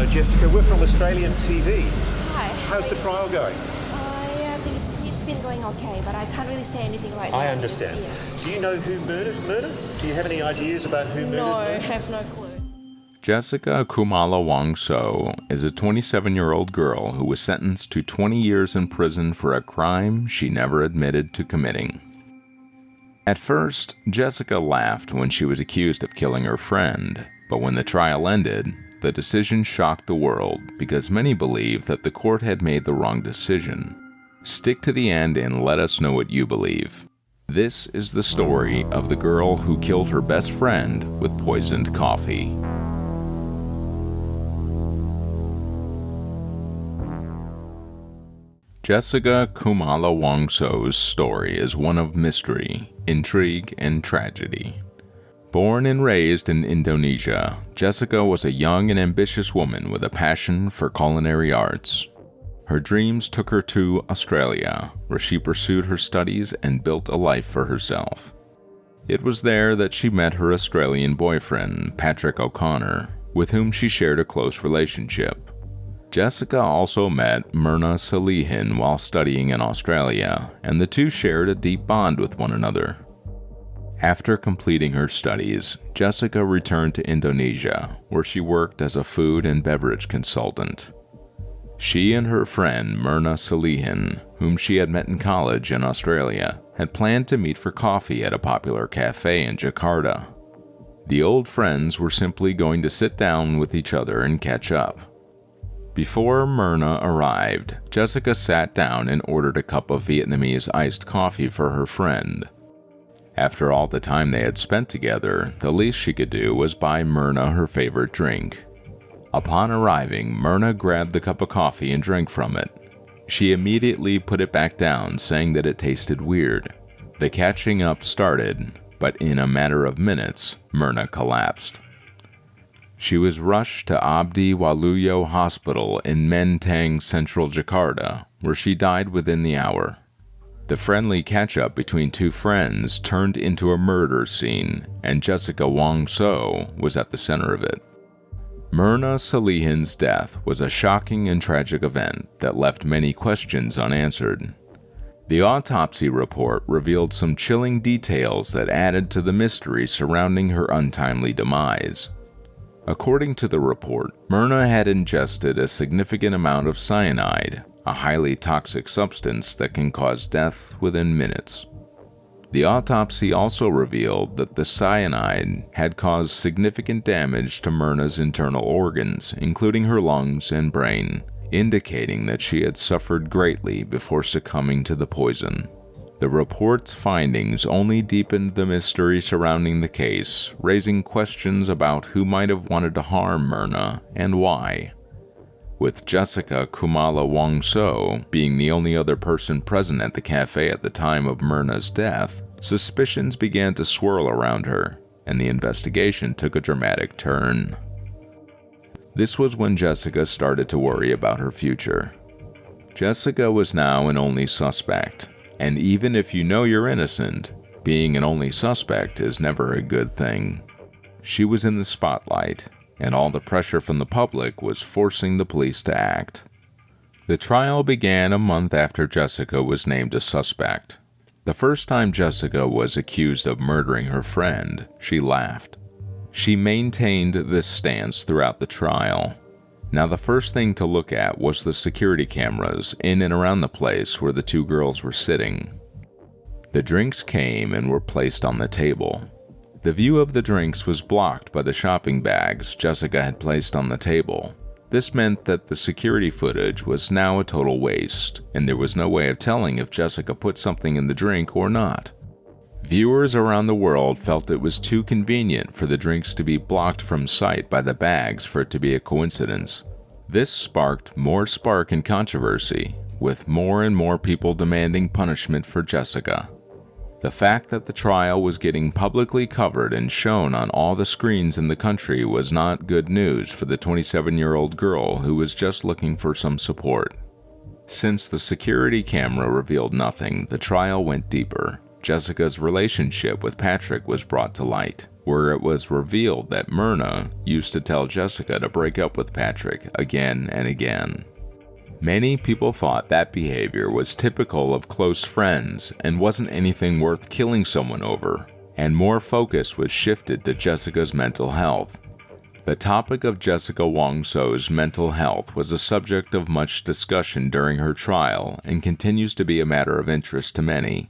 Hello, Jessica. We're from Australian TV. Hi. How's the trial going? Yeah, I think it's been going okay, but I can't really say anything right now. I understand. Do you know who murdered? Do you have any ideas about who murdered? No, I have no clue. Jessica Humala Wongso is a 27-year-old girl who was sentenced to 20 years in prison for a crime she never admitted to committing. At first, Jessica laughed when she was accused of killing her friend, but when the trial ended, the decision shocked the world because many believe that the court had made the wrong decision. Stick to the end and let us know what you believe. This is the story of the girl who killed her best friend with poisoned coffee. Jessica Humala Wongso's story is one of mystery, intrigue, and tragedy. Born and raised in Indonesia, Jessica was a young and ambitious woman with a passion for culinary arts. Her dreams took her to Australia, where she pursued her studies and built a life for herself. It was there that she met her Australian boyfriend, Patrick O'Connor, with whom she shared a close relationship. Jessica also met Myrna Salihin while studying in Australia, and the two shared a deep bond with one another. After completing her studies, Jessica returned to Indonesia, where she worked as a food and beverage consultant. She and her friend Myrna Salihin, whom she had met in college in Australia, had planned to meet for coffee at a popular cafe in Jakarta. The old friends were simply going to sit down with each other and catch up. Before Myrna arrived, Jessica sat down and ordered a cup of Vietnamese iced coffee for her friend. After all the time they had spent together, the least she could do was buy Myrna her favorite drink. Upon arriving, Myrna grabbed the cup of coffee and drank from it. She immediately put it back down, saying that it tasted weird. The catching up started, but in a matter of minutes, Myrna collapsed. She was rushed to Abdi Waluyo Hospital in Menteng, Central Jakarta, where she died within the hour. The friendly catch-up between two friends turned into a murder scene, and Jessica Wongso was at the center of it. Myrna Salihin's death was a shocking and tragic event that left many questions unanswered. The autopsy report revealed some chilling details that added to the mystery surrounding her untimely demise. According to the report, Myrna had ingested a significant amount of cyanide, a highly toxic substance that can cause death within minutes. The autopsy also revealed that the cyanide had caused significant damage to Myrna's internal organs, including her lungs and brain, indicating that she had suffered greatly before succumbing to the poison. The report's findings only deepened the mystery surrounding the case, raising questions about who might have wanted to harm Myrna and why. With Jessica Humala Wongso being the only other person present at the cafe at the time of Myrna's death, suspicions began to swirl around her, and the investigation took a dramatic turn. This was when Jessica started to worry about her future. Jessica was now an only suspect. And even if you know you're innocent, being an only suspect is never a good thing. She was in the spotlight, and all the pressure from the public was forcing the police to act. The trial began a month after Jessica was named a suspect. The first time Jessica was accused of murdering her friend, she laughed. She maintained this stance throughout the trial. Now, the first thing to look at was the security cameras in and around the place where the two girls were sitting. The drinks came and were placed on the table. The view of the drinks was blocked by the shopping bags Jessica had placed on the table. This meant that the security footage was now a total waste, and there was no way of telling if Jessica put something in the drink or not. Viewers around the world felt it was too convenient for the drinks to be blocked from sight by the bags for it to be a coincidence. This sparked more spark and controversy, with more and more people demanding punishment for Jessica. The fact that the trial was getting publicly covered and shown on all the screens in the country was not good news for the 27-year-old girl who was just looking for some support. Since the security camera revealed nothing, the trial went deeper. Jessica's relationship with Patrick was brought to light. where it was revealed that Myrna used to tell Jessica to break up with Patrick again and again. Many people thought that behavior was typical of close friends and wasn't anything worth killing someone over, and more focus was shifted to Jessica's mental health. The topic of Jessica Wongso's mental health was a subject of much discussion during her trial and continues to be a matter of interest to many.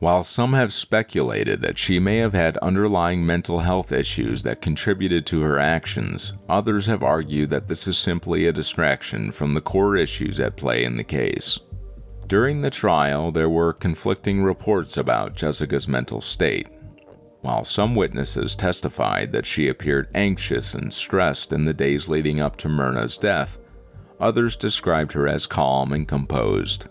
While some have speculated that she may have had underlying mental health issues that contributed to her actions, others have argued that this is simply a distraction from the core issues at play in the case. During the trial, there were conflicting reports about Jessica's mental state. While some witnesses testified that she appeared anxious and stressed in the days leading up to Myrna's death, others described her as calm and composed.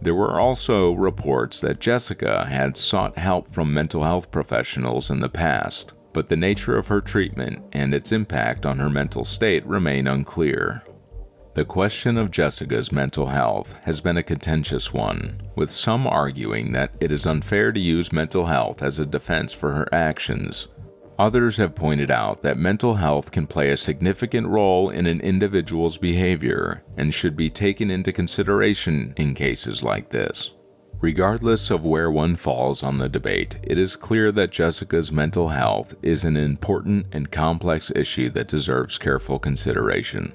There were also reports that Jessica had sought help from mental health professionals in the past, but the nature of her treatment and its impact on her mental state remain unclear. The question of Jessica's mental health has been a contentious one, with some arguing that it is unfair to use mental health as a defense for her actions. Others have pointed out that mental health can play a significant role in an individual's behavior and should be taken into consideration in cases like this. Regardless of where one falls on the debate, it is clear that Jessica's mental health is an important and complex issue that deserves careful consideration.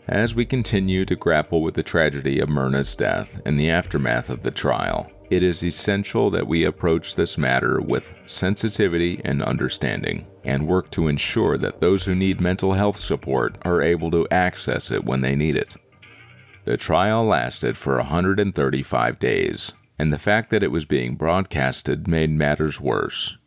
As we continue to grapple with the tragedy of Myrna's death and the aftermath of the trial, it is essential that we approach this matter with sensitivity and understanding, and work to ensure that those who need mental health support are able to access it when they need it. The trial lasted for 135 days, and the fact that it was being broadcasted made matters worse.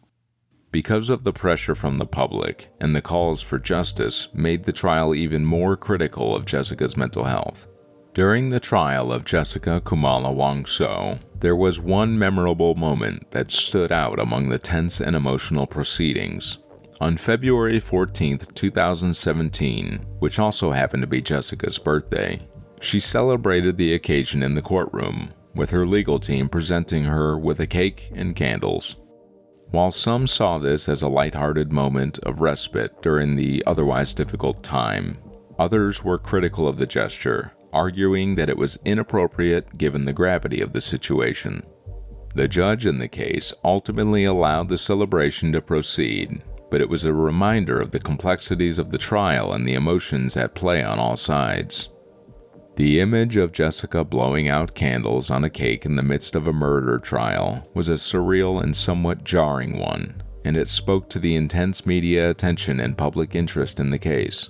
Because of the pressure from the public and the calls for justice made the trial even more critical of Jessica's mental health. During the trial of Jessica Humala Wongso, there was one memorable moment that stood out among the tense and emotional proceedings. On February 14, 2017, which also happened to be Jessica's birthday, she celebrated the occasion in the courtroom, with her legal team presenting her with a cake and candles. While some saw this as a lighthearted moment of respite during the otherwise difficult time, others were critical of the gesture, arguing that it was inappropriate given the gravity of the situation. The judge in the case ultimately allowed the celebration to proceed, but it was a reminder of the complexities of the trial and the emotions at play on all sides. The image of Jessica blowing out candles on a cake in the midst of a murder trial was a surreal and somewhat jarring one, and it spoke to the intense media attention and public interest in the case.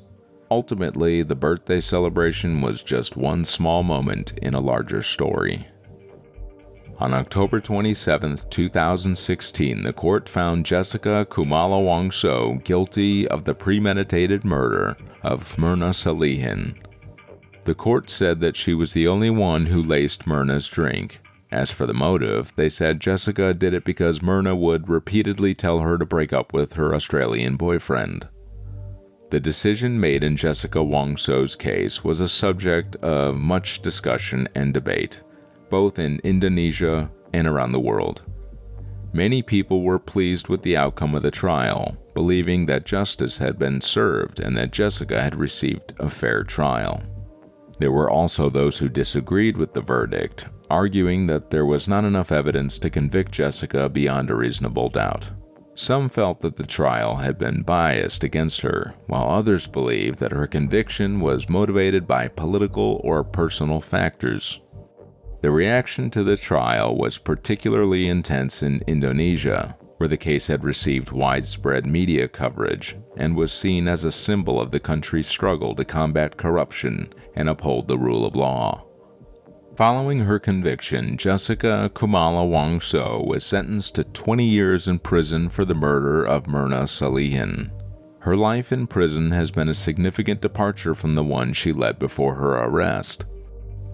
Ultimately, the birthday celebration was just one small moment in a larger story. On October 27, 2016, the court found Jessica Humala Wongso guilty of the premeditated murder of Myrna Salihin. The court said that she was the only one who laced Myrna's drink. As for the motive, they said Jessica did it because Myrna would repeatedly tell her to break up with her Australian boyfriend. The decision made in Jessica Wongso's case was a subject of much discussion and debate, both in Indonesia and around the world. Many people were pleased with the outcome of the trial, believing that justice had been served and that Jessica had received a fair trial. There were also those who disagreed with the verdict, arguing that there was not enough evidence to convict Jessica beyond a reasonable doubt. Some felt that the trial had been biased against her, while others believed that her conviction was motivated by political or personal factors. The reaction to the trial was particularly intense in Indonesia, where the case had received widespread media coverage and was seen as a symbol of the country's struggle to combat corruption and uphold the rule of law. Following her conviction, Jessica Humala Wongso was sentenced to 20 years in prison for the murder of Myrna Salihin. Her life in prison has been a significant departure from the one she led before her arrest.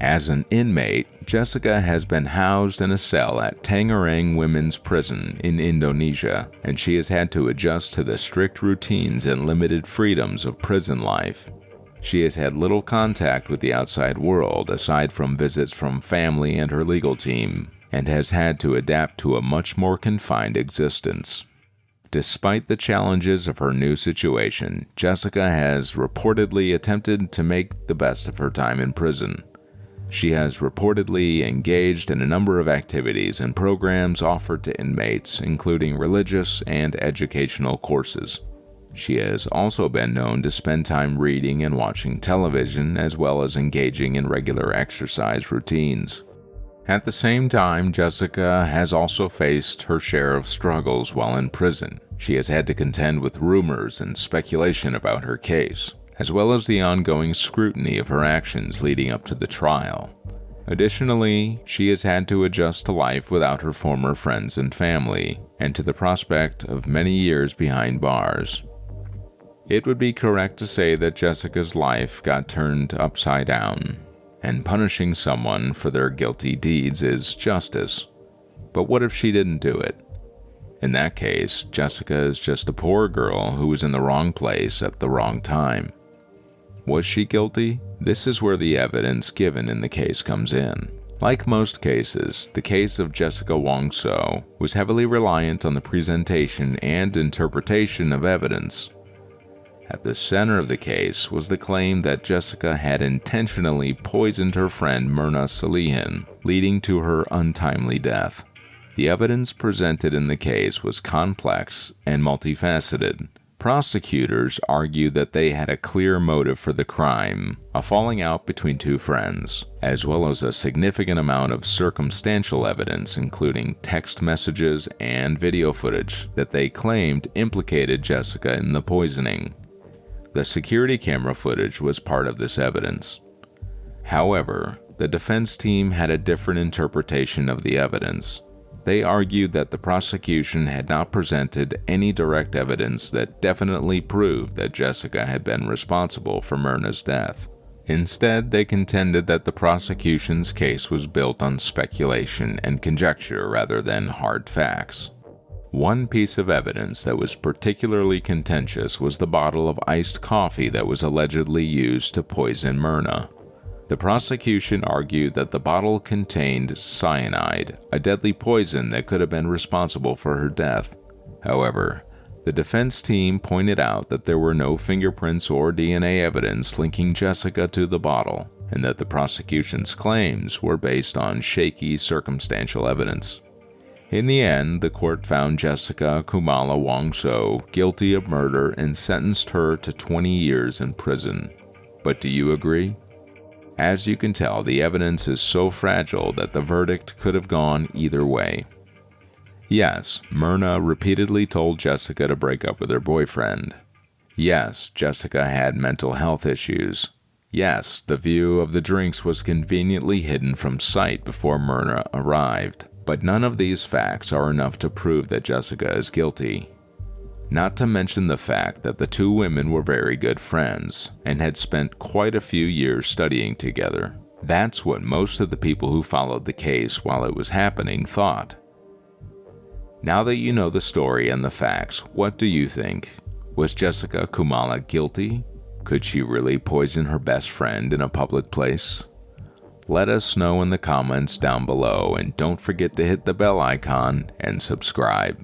As an inmate, Jessica has been housed in a cell at Tangerang Women's Prison in Indonesia, and she has had to adjust to the strict routines and limited freedoms of prison life. She has had little contact with the outside world aside from visits from family and her legal team, and has had to adapt to a much more confined existence. Despite the challenges of her new situation, Jessica has reportedly attempted to make the best of her time in prison. She has reportedly engaged in a number of activities and programs offered to inmates, including religious and educational courses. She has also been known to spend time reading and watching television, as well as engaging in regular exercise routines. At the same time, Jessica has also faced her share of struggles while in prison. She has had to contend with rumors and speculation about her case, as well as the ongoing scrutiny of her actions leading up to the trial. Additionally, she has had to adjust to life without her former friends and family, and to the prospect of many years behind bars. It would be correct to say that Jessica's life got turned upside down, and punishing someone for their guilty deeds is justice. But what if she didn't do it? In that case, Jessica is just a poor girl who was in the wrong place at the wrong time. Was she guilty? This is where the evidence given in the case comes in. Like most cases, the case of Jessica Wongso was heavily reliant on the presentation and interpretation of evidence. At the center of the case was the claim that Jessica had intentionally poisoned her friend Myrna Salihin, leading to her untimely death. The evidence presented in the case was complex and multifaceted. Prosecutors argued that they had a clear motive for the crime, a falling out between two friends, as well as a significant amount of circumstantial evidence, including text messages and video footage, that they claimed implicated Jessica in the poisoning. The security camera footage was part of this evidence. However, the defense team had a different interpretation of the evidence. They argued that the prosecution had not presented any direct evidence that definitely proved that Jessica had been responsible for Myrna's death. Instead, they contended that the prosecution's case was built on speculation and conjecture rather than hard facts. One piece of evidence that was particularly contentious was the bottle of iced coffee that was allegedly used to poison Myrna. The prosecution argued that the bottle contained cyanide, a deadly poison that could have been responsible for her death. However, the defense team pointed out that there were no fingerprints or DNA evidence linking Jessica to the bottle, and that the prosecution's claims were based on shaky circumstantial evidence. In the end, the court found Jessica Humala Wongso guilty of murder and sentenced her to 20 years in prison. But do you agree? As you can tell, the evidence is so fragile that the verdict could have gone either way. Yes, Myrna repeatedly told Jessica to break up with her boyfriend. Yes, Jessica had mental health issues. Yes, the view of the drinks was conveniently hidden from sight before Myrna arrived. But none of these facts are enough to prove that Jessica is guilty. Not to mention the fact that the two women were very good friends and had spent quite a few years studying together. That's what most of the people who followed the case while it was happening thought. Now that you know the story and the facts, what do you think? Was Jessica Humala guilty? Could she really poison her best friend in a public place? Let us know in the comments down below, and don't forget to hit the bell icon and subscribe.